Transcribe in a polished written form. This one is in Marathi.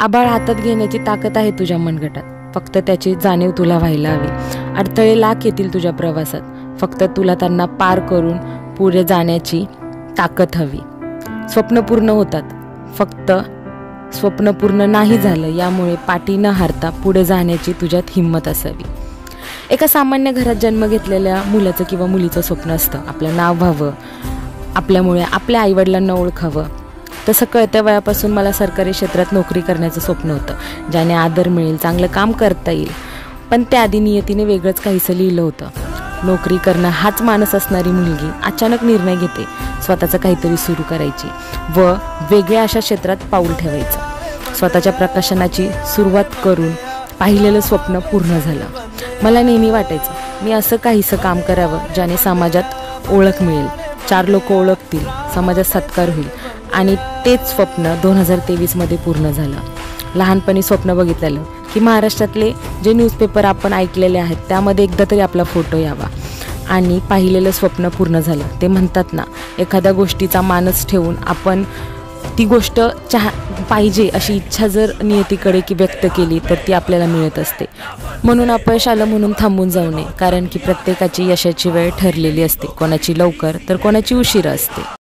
आभाळ हातात घेण्याची ताकद आहे तुझ्या मनगटात, फक्त त्याची जाणीव तुला व्हायला हवी. अडथळे लाख येतील तुझ्या प्रवासात, फक्त तुला त्यांना पार करून पुढे जाण्याची ताकद हवी. स्वप्न पूर्ण होतात, फक्त स्वप्न पूर्ण नाही झालं यामुळे पाठी न हारता पुढे जाण्याची तुझ्यात हिंमत असावी. एका सामान्य घरात जन्म घेतलेल्या मुलाचं किंवा मुलीचं स्वप्न असतं आपलं नाव व्हावं, आपल्यामुळे आपल्या आईवडिलांना ओळखावं. तसं कळत्या वयापासून मला सरकारी क्षेत्रात नोकरी करण्याचं स्वप्न होतं, ज्याने आदर मिळेल, चांगलं काम करता येईल. पण त्याआधी नियतीने वेगळंच काहीसं लिहिलं होतं. नोकरी करणं हाच मानस असणारी मुलगी अचानक निर्णय घेते स्वतःचं काहीतरी सुरू करायची व वेगळ्या अशा क्षेत्रात पाऊल ठेवायचं. स्वतःच्या प्रकाशनाची सुरुवात करून पाहिलेलं स्वप्न पूर्ण झालं. मला नेहमी वाटायचं मी असं काहीसं काम करावं ज्याने समाजात ओळख मिळेल, 4 लोक ओळखतील, समाजात सत्कार होईल. आणि तेच स्वप्न 2023मध्ये पूर्ण झालं. लहानपणी स्वप्न बघितलेलं की महाराष्ट्रातले जे न्यूजपेपर आपण ऐकलेले आहेत त्यामध्ये एकदा तरी आपला फोटो यावा, आणि पाहिलेलं स्वप्न पूर्ण झालं. ते म्हणतात ना, एखाद्या गोष्टीचा मानस ठेवून आपण ती गोष्ट पाहिजे अशी इच्छा जर नियतीकडे की व्यक्त केली तर ती आपल्याला मिळत असते. म्हणून अपयश आलं म्हणून थांबून जाऊ नये, कारण की प्रत्येकाची यशाची वेळ ठरलेली असते, कोणाची लवकर तर कोणाची उशिरा असते.